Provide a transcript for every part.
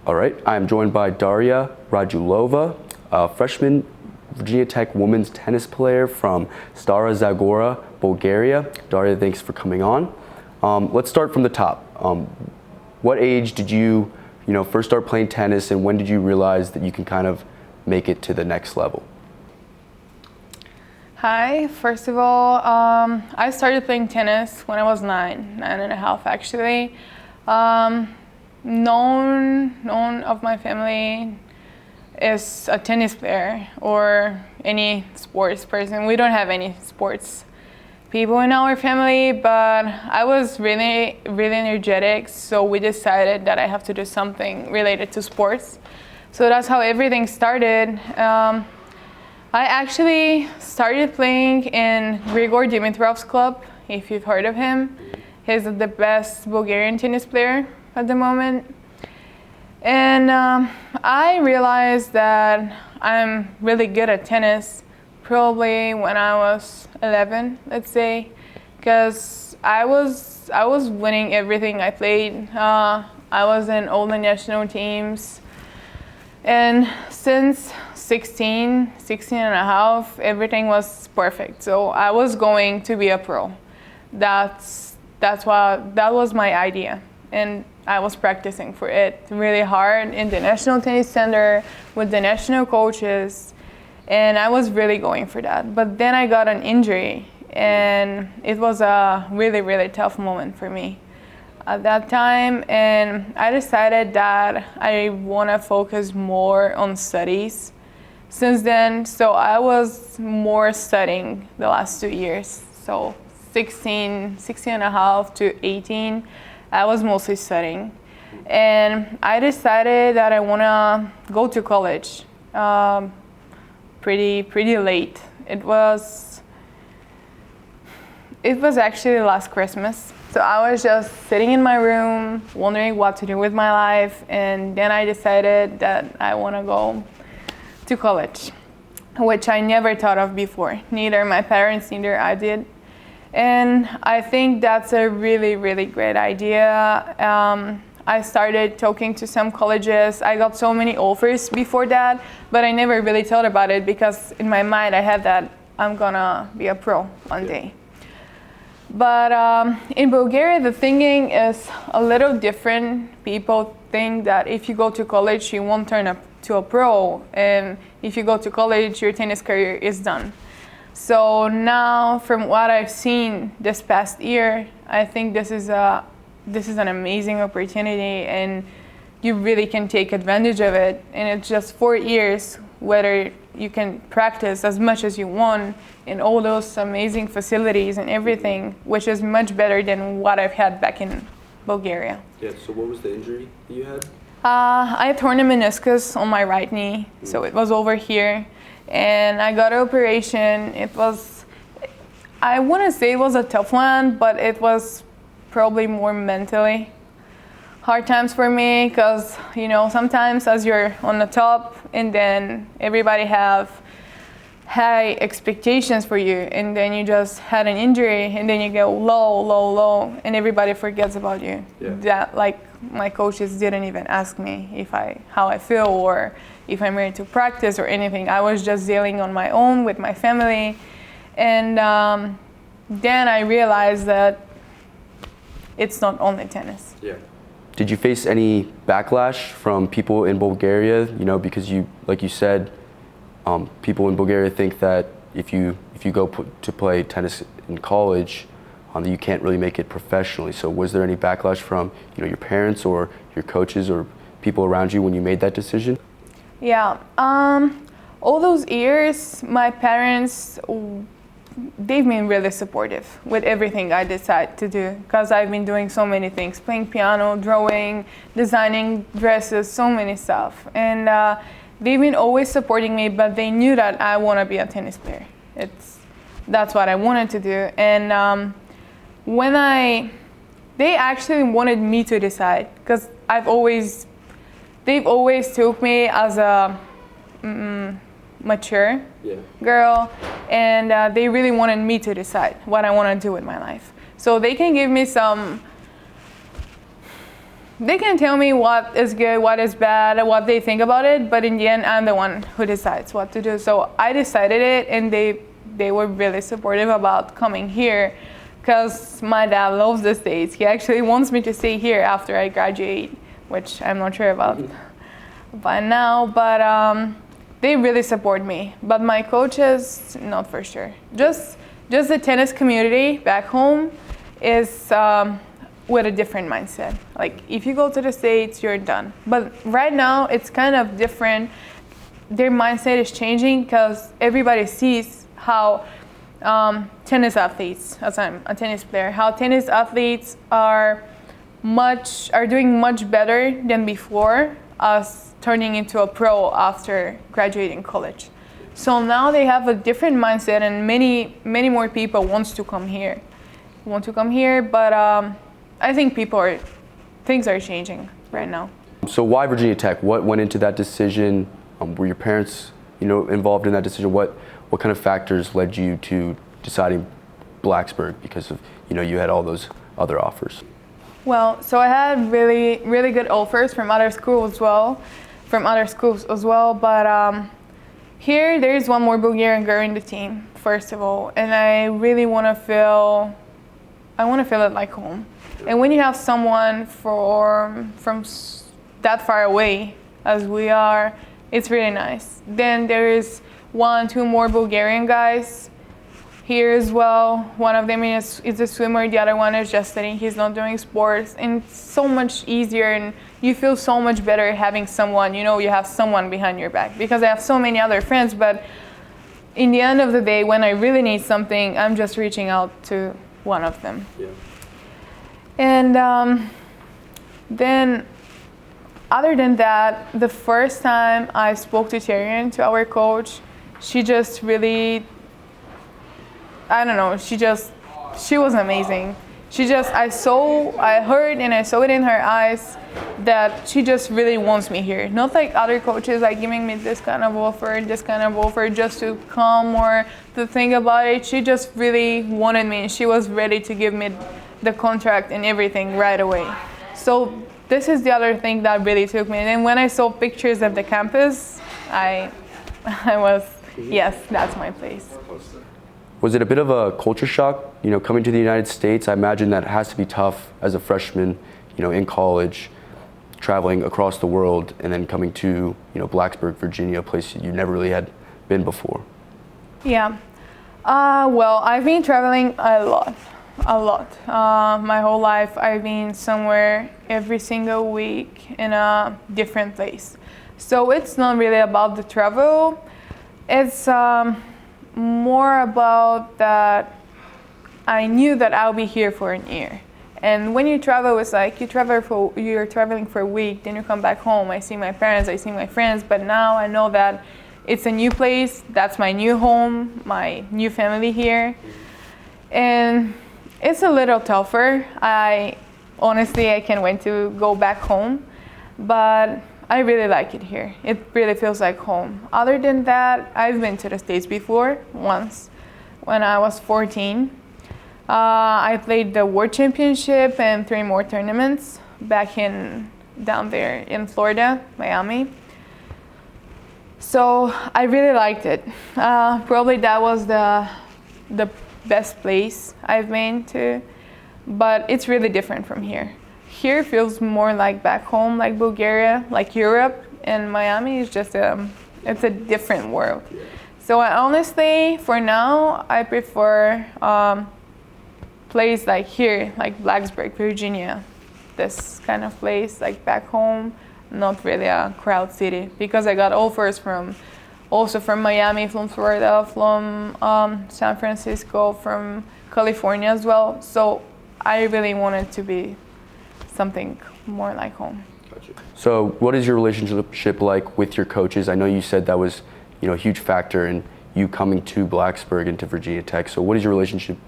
All right, I am joined by Dariya Radulova, a freshman Virginia Tech women's tennis player from Stara Zagora, Bulgaria. Dariya, thanks for coming on. Let's start from the top. What age did you first start playing tennis, and when did you realize that you can kind of make it to the next level? Hi, first of all, I started playing tennis when I was nine and a half actually. None of my family is a tennis player or any sports person. We don't have any sports people in our family, but I was really energetic, so we decided that I have to do something related to sports. So that's how everything started. I actually started playing in Grigor Dimitrov's club, if you've heard of him. He's the best Bulgarian tennis player at the moment. And I realized that I'm really good at tennis probably when I was 11, let's say, because I was winning everything I played. I was in all the national teams. And since 16 and a half, everything was perfect. So I was going to be a pro. That was my idea. And I was practicing for it really hard in the National Tennis Center with the national coaches. And I was really going for that. But then I got an injury, and it was a really tough moment for me at that time, and I decided that I want to focus more on studies since then. So I was more studying the last 2 years. So 16 and a half to 18, I was mostly studying. And I decided that I want to go to college pretty late. It was actually last Christmas. So I was just sitting in my room, wondering what to do with my life, and then I decided that I want to go to college, which I never thought of before. Neither my parents, neither I did. And I think that's a really great idea. I started talking to some colleges. I got so many offers before that, but I never really thought about it because in my mind I had that I'm gonna be a pro one day. But in Bulgaria, the thinking is a little different. People think that if you go to college, you won't turn up to a pro, and if you go to college, your tennis career is done. So now, from what I've seen this past year, I think this is an amazing opportunity, and you really can take advantage of it. And it's just 4 years, whether you can practice as much as you want in all those amazing facilities and everything, which is much better than what I've had back in Bulgaria. Yeah, so what was the injury that you had? I torn a meniscus on my right knee, so it was over here. And I got an operation. I wouldn't say it was a tough one, but it was probably more mentally hard times for me, because sometimes as you're on the top and then everybody have high expectations for you, and then you just had an injury and then you go low and everybody forgets about you. Yeah. That, like, my coaches didn't even ask me how I feel or if I'm ready to practice or anything. I was just dealing on my own with my family, and then I realized that it's not only tennis. Yeah. Did you face any backlash from people in Bulgaria? Because like you said, people in Bulgaria think that if you go to play tennis in college, you can't really make it professionally. So was there any backlash from your parents or your coaches or people around you when you made that decision? Yeah. All those years, my parents, they've been really supportive with everything I decide to do, because I've been doing so many things, playing piano, drawing, designing dresses, so many stuff. And they've been always supporting me, but they knew that I want to be a tennis player. That's what I wanted to do. And they actually wanted me to decide, because they've always took me as a mature girl, and they really wanted me to decide what I want to do with my life. So they can give me some they can tell me what is good, what is bad, what they think about it, but in the end, I'm the one who decides what to do. So I decided it, and they were really supportive about coming here, because my dad loves the States. He actually wants me to stay here after I graduate, which I'm not sure about by now, but they really support me. But my coaches, not for sure. Just the tennis community back home is with a different mindset. Like, if you go to the States, you're done. But right now, it's kind of different. Their mindset is changing because everybody sees how tennis athletes, as I'm a tennis player, how tennis athletes are doing much better than before us turning into a pro after graduating college. So now they have a different mindset, and many more people want to come here. But I think things are changing right now. So why Virginia Tech? What went into that decision? Were your parents, involved in that decision? What kind of factors led you to deciding Blacksburg, because of, you had all those other offers? Well, so I had really, really good offers from other schools as well, but here there's one more Bulgarian girl in the team, first of all, and I really want to feel it like home. And when you have someone from that far away as we are, it's really nice. Then there is 1-2 more Bulgarian guys here as well. One of them is a swimmer, the other one is just studying, he's not doing sports, and it's so much easier, and you feel so much better having someone, you have someone behind your back, because I have so many other friends, but in the end of the day, when I really need something, I'm just reaching out to one of them. Yeah. And then other than that, the first time I spoke to Tyrion, to our coach, she just really, I don't know, she was amazing. I heard and I saw it in her eyes that she just really wants me here. Not like other coaches, like giving me this kind of offer just to come or to think about it. She just really wanted me, and she was ready to give me the contract and everything right away. So this is the other thing that really took me. And then when I saw pictures of the campus, I was, yes, that's my place. Was it a bit of a culture shock, coming to the United States? I imagine that has to be tough as a freshman, in college, traveling across the world, and then coming to, Blacksburg, Virginia, a place you never really had been before. Yeah. Well, I've been traveling a lot. My whole life, I've been somewhere every single week in a different place. So it's not really about the travel. It's more about that I knew that I'll be here for a year. And when you travel, it's like you're traveling for a week, then you come back home. I see my parents, I see my friends, but now I know that it's a new place, that's my new home, my new family here. And it's a little tougher. Honestly, I can't wait to go back home, but I really like it here. It really feels like home. Other than that, I've been to the States before, once, when I was 14. I played the World Championship and 3 more tournaments down there in Florida, Miami. So I really liked it. Probably that was the best place I've been to, but it's really different from here. Here feels more like back home, like Bulgaria, like Europe, and Miami is just it's a different world. So I honestly, for now, I prefer place like here, like Blacksburg, Virginia, this kind of place, like back home, not really a crowd city, because I got offers also from Miami, from Florida, from San Francisco, from California as well. So I really wanted to be something more like home. Gotcha. So what is your relationship like with your coaches? I know you said that was, a huge factor in you coming to Blacksburg and to Virginia Tech. So what has your relationship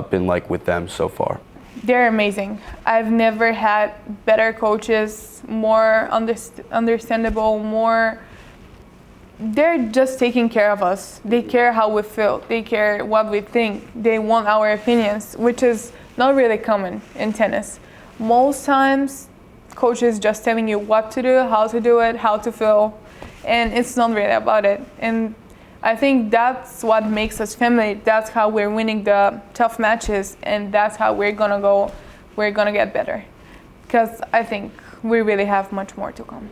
been like with them so far? They're amazing. I've never had better coaches, more understandable, they're just taking care of us. They care how we feel. They care what we think. They want our opinions, which is not really common in tennis. Most times, coaches just telling you what to do, how to do it, how to feel, and it's not really about it. And I think that's what makes us family. That's how we're winning the tough matches, and that's how we're gonna get better. Because I think we really have much more to come.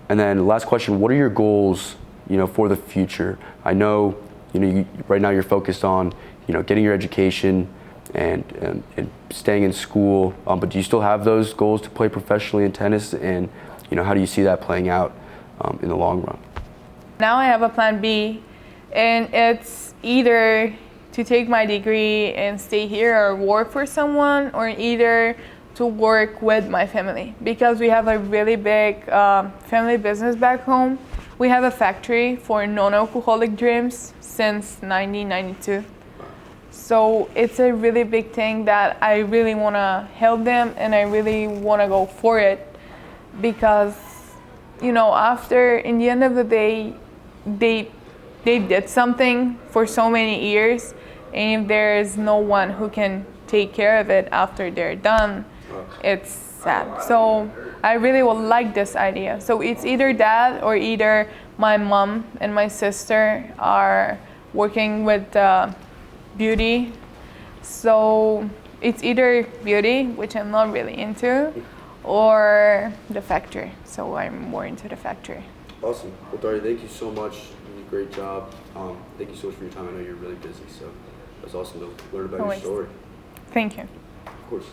And then last question, what are your goals, for the future? I know, right now you're focused on, getting your education and staying in school, but do you still have those goals to play professionally in tennis? And, how do you see that playing out in the long run? Now I have a plan B, and it's either to take my degree and stay here or work for someone, or either to work with my family, because we have a really big family business back home. We have a factory for non-alcoholic drinks since 1992. So it's a really big thing that I really want to help them, and I really want to go for it, because after, in the end of the day, they did something for so many years, and if there is no one who can take care of it after they're done, it's sad. So I really would like this idea. So it's either that, or either my mom and my sister are working with beauty. So it's either beauty, which I'm not really into, or the factory. So I'm more into the factory. Awesome. Well, Dariya, thank you so much. You did a great job. Thank you so much for your time. I know you're really busy, so it was awesome to learn about your story. Thank you. Of course.